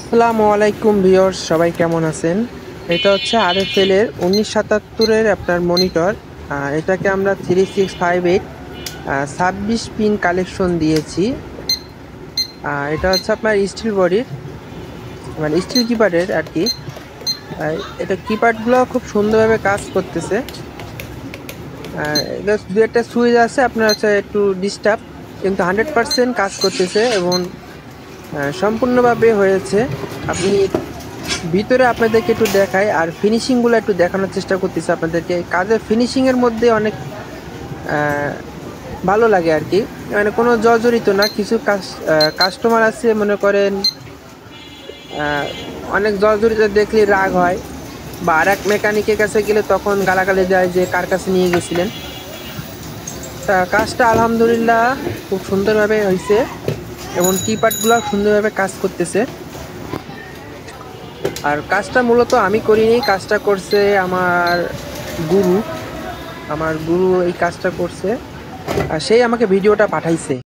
আসসালামু আলাইকুম ভিউয়ার্স, সবাই কেমন আছেন? এটা হচ্ছে আরএফএল এর 1977 এর আপনার মনিটর। এটাকে আমরা 3658 26 পিন কালেকশন দিয়েছি। এটা হচ্ছে আপনার স্টিল বডির, মানে স্টিল কিপ্যাডের আর কি। এটা কিপ্যাডগুলো খুব সুন্দরভাবে কাজ করতেছে। এটা দু একটা সুইচ আছে আপনার হচ্ছে একটু ডিস্টার্ব, কিন্তু 100% কাজ করতেছে এবং সম্পূর্ণভাবে হয়েছে। আপনি ভিতরে আপনাদেরকে একটু দেখাই আর ফিনিশিংগুলো একটু দেখানোর চেষ্টা করতেছি আপনাদেরকে। কাজের ফিনিশিংয়ের মধ্যে অনেক ভালো লাগে আর কি, মানে কোনো জর্জরিত না। কিছু কাস্টমার আছে মনে করেন অনেক জর্জরিত দেখলে রাগ হয়, বা আর এক মেকানিকের কাছে গেলে তখন গালাগালি দেয় যে কার কাছে নিয়ে গেছিলেন। তা কাজটা আলহামদুলিল্লাহ খুব সুন্দরভাবে হয়েছে এবং কিপ্যাডগুলো সুন্দরভাবে কাজ করতেছে। আর কাজটা মূলত আমি করিনি, কাজটা করছে গুরু আমার গুরু এই কাজটা করছে, আর সেই আমাকে ভিডিওটা পাঠাইছে।